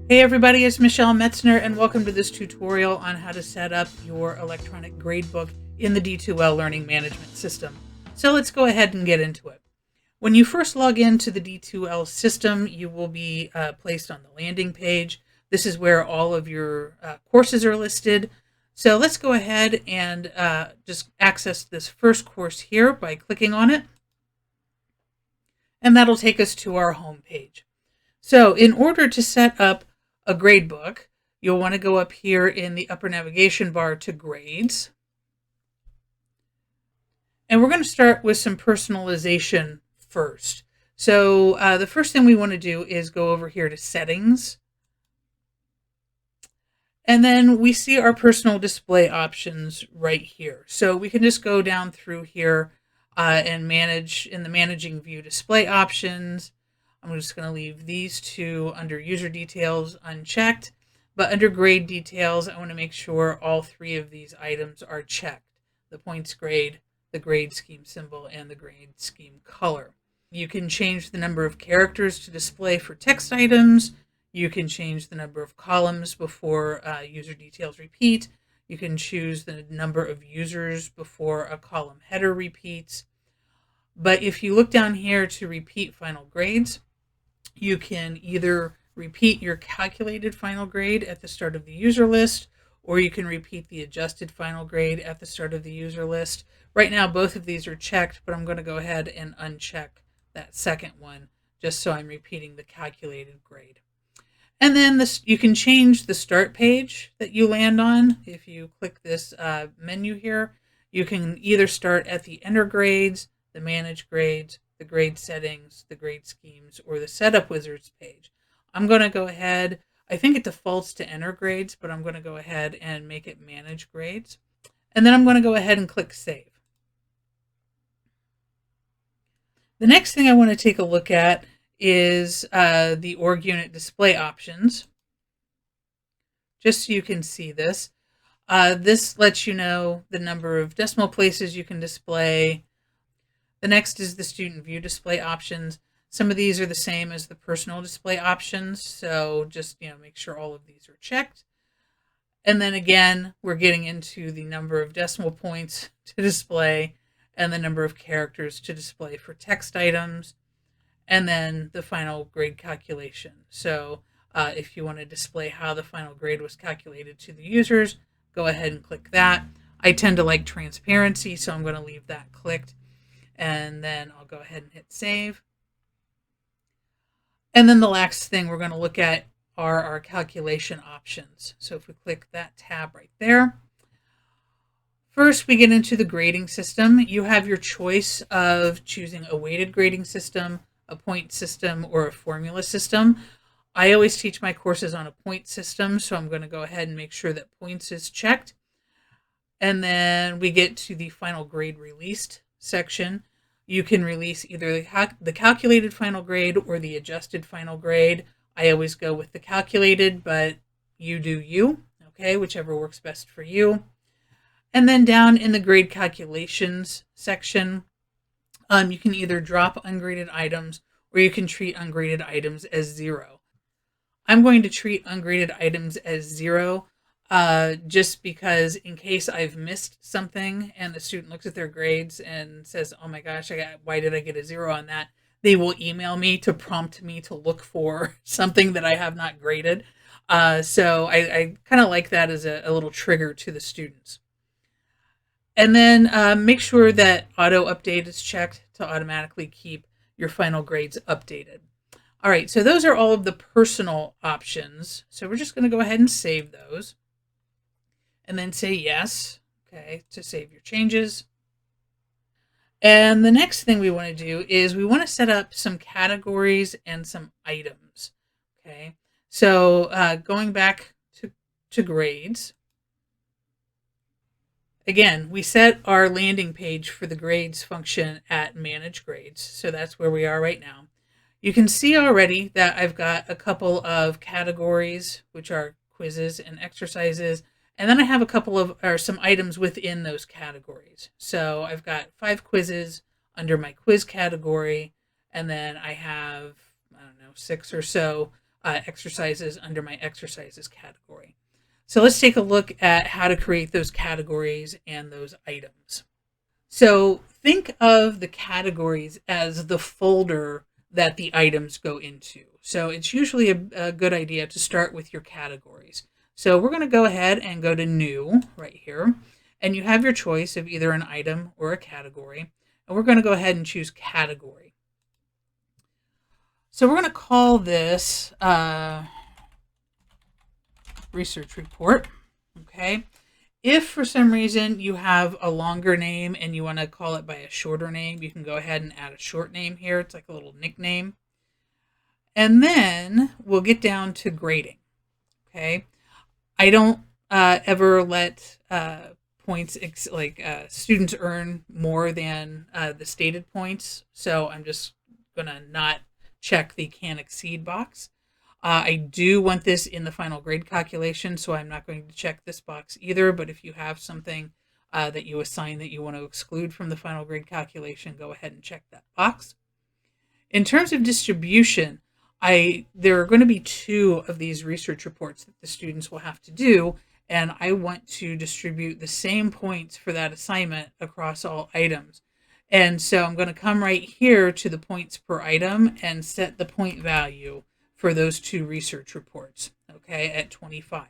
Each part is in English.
Hey everybody, it's Michelle Metzner and welcome to this tutorial on how to set up your electronic gradebook in the D2L learning management system. So let's go ahead and get into it. When you first log into the D2L system, you will be placed on the landing page. This is where all of your courses are listed. So let's go ahead and just access this first course here by clicking on it. And that'll take us to our home page. So in order to set up a gradebook, you'll want to go up here in the upper navigation bar to grades. And we're going to start with some personalization first. So the first thing we want to do is go over here to settings. And then we see our personal display options right here. So we can just go down through here and manage in the managing view display options. I'm just going to leave these two under user details unchecked, but under grade details, I want to make sure all three of these items are checked: the points grade, the grade scheme symbol, and the grade scheme color. You can change the number of characters to display for text items. You can change the number of columns before user details repeat. You can choose the number of users before a column header repeats. But if you look down here to repeat final grades, you can either repeat your calculated final grade at the start of the user list, or you can repeat the adjusted final grade at the start of the user list. Right now, both of these are checked, but I'm going to go ahead and uncheck that second one, just so I'm repeating the calculated grade. And then you can change the start page that you land on. If you click this menu here, you can either start at the enter grades, the manage grades, the grade settings, the grade schemes, or the setup wizards page. I'm going to go ahead, I think it defaults to enter grades, but I'm going to go ahead and make it manage grades. And then I'm going to go ahead and click save. The next thing I want to take a look at is the org unit display options. Just so you can see this. This lets you know the number of decimal places you can display. The next is the student view display options. Some of these are the same as the personal display options, so just make sure all of these are checked. And then again, we're getting into the number of decimal points to display and the number of characters to display for text items, and then the final grade calculation. So if you want to display how the final grade was calculated to the users, go ahead and click that. I tend to like transparency, so I'm going to leave that clicked. And then I'll go ahead and hit save. And then the last thing we're going to look at are our calculation options. So if we click that tab right there, first we get into the grading system. You have your choice of choosing a weighted grading system, a point system, or a formula system. I always teach my courses on a point system, so I'm going to go ahead and make sure that points is checked. And then we get to the final grade released section. You can release either the calculated final grade or the adjusted final grade. I always go with the calculated, but you do you, okay, whichever works best for you. And then down in the grade calculations section, you can either drop ungraded items or you can treat ungraded items as 0. I'm going to treat ungraded items as 0 just because in case I've missed something and the student looks at their grades and says, oh my gosh, why did I get a 0 on that? They will email me to prompt me to look for something that I have not graded. So I kind of like that as a little trigger to the students. And then make sure that auto update is checked to automatically keep your final grades updated. All right, so those are all of the personal options. So we're just going to go ahead and save those. And then say yes, okay, to save your changes. And the next thing we want to do is we want to set up some categories and some items, okay? So going back to grades, again, we set our landing page for the grades function at manage grades. So that's where we are right now. You can see already that I've got a couple of categories, which are quizzes and exercises. And then I have a couple of, or some items within those categories. So I've got 5 quizzes under my quiz category. And then I have, I don't know, 6 or so exercises under my exercises category. So let's take a look at how to create those categories and those items. So think of the categories as the folder that the items go into. So it's usually a good idea to start with your categories. So we're going to go ahead and go to New right here. And you have your choice of either an item or a category. And we're going to go ahead and choose Category. So we're going to call this Research Report. Okay. If for some reason you have a longer name and you want to call it by a shorter name, you can go ahead and add a short name here. It's like a little nickname. And then we'll get down to grading. Okay. I don't ever let points students earn more than the stated points. So I'm just going to not check the can exceed box. I do want this in the final grade calculation, so I'm not going to check this box either. But if you have something that you assign that you want to exclude from the final grade calculation, go ahead and check that box. In terms of distribution, there are going to be 2 of these research reports that the students will have to do, and I want to distribute the same points for that assignment across all items. And so I'm going to come right here to the points per item and set the point value for those 2 research reports, okay, at 25.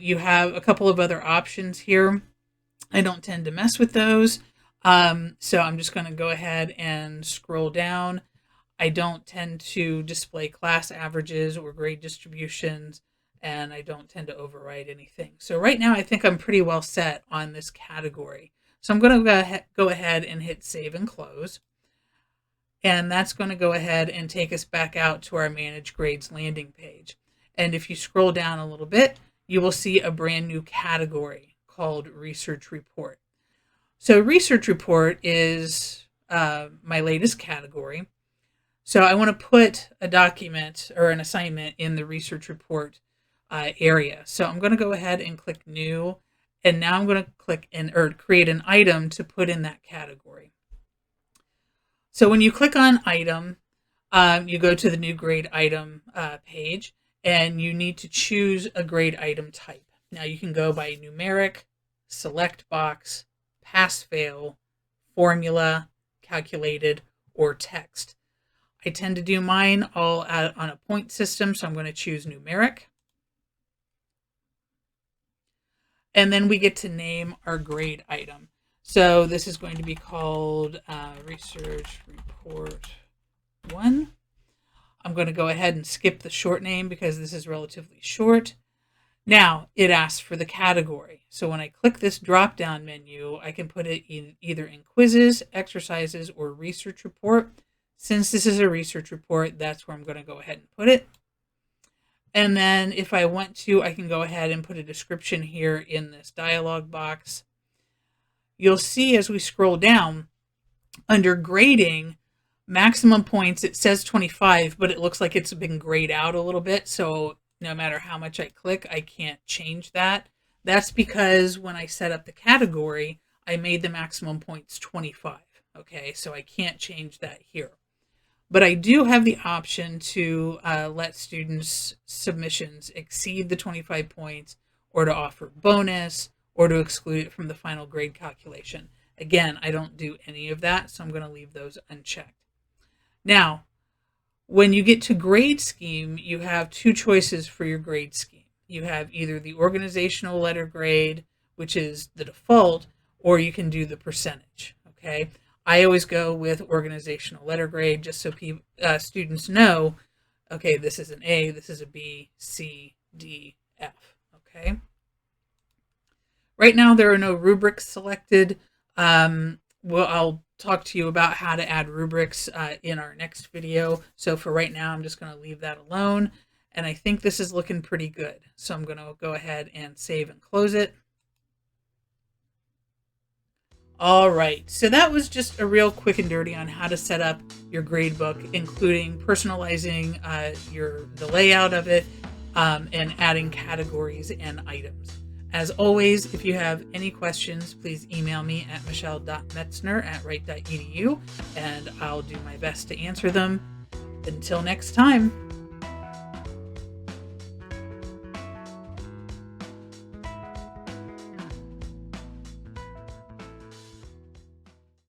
You have a couple of other options here. I don't tend to mess with those, so I'm just going to go ahead and scroll down. I don't tend to display class averages or grade distributions, and I don't tend to override anything. So right now I think I'm pretty well set on this category. So I'm going to go ahead and hit Save and Close. And that's going to go ahead and take us back out to our Manage Grades landing page. And if you scroll down a little bit, you will see a brand new category called Research Report. So Research Report is my latest category. So I want to put a document or an assignment in the Research Report area. So I'm going to go ahead and click New. And now I'm going to click create an item to put in that category. So when you click on item, you go to the new grade item page, and you need to choose a grade item type. Now you can go by numeric, select box, pass fail, formula, calculated, or text. I tend to do mine all on a point system, so I'm going to choose numeric. And then we get to name our grade item. So this is going to be called Research Report 1. I'm going to go ahead and skip the short name because this is relatively short. Now it asks for the category. So when I click this drop-down menu, I can put it either in quizzes, exercises, or research report. Since this is a research report, that's where I'm going to go ahead and put it. And then if I want to, I can go ahead and put a description here in this dialog box. You'll see as we scroll down, under grading, maximum points, it says 25, but it looks like it's been grayed out a little bit. So no matter how much I click, I can't change that. That's because when I set up the category, I made the maximum points 25. Okay, so I can't change that here. But I do have the option to let students' submissions exceed the 25 points, or to offer bonus, or to exclude it from the final grade calculation. Again, I don't do any of that, so I'm going to leave those unchecked. Now, when you get to grade scheme, you have 2 choices for your grade scheme. You have either the organizational letter grade, which is the default, or you can do the percentage, okay? I always go with organizational letter grade just so students know, okay, this is an A, this is a B, C, D, F, okay? Right now, there are no rubrics selected. I'll talk to you about how to add rubrics in our next video. So for right now, I'm just going to leave that alone. And I think this is looking pretty good. So I'm going to go ahead and save and close it. All right, so that was just a real quick and dirty on how to set up your gradebook, including personalizing the layout of it and adding categories and items. As always, if you have any questions, please email me at michelle.metzner@wright.edu, and I'll do my best to answer them. Until next time.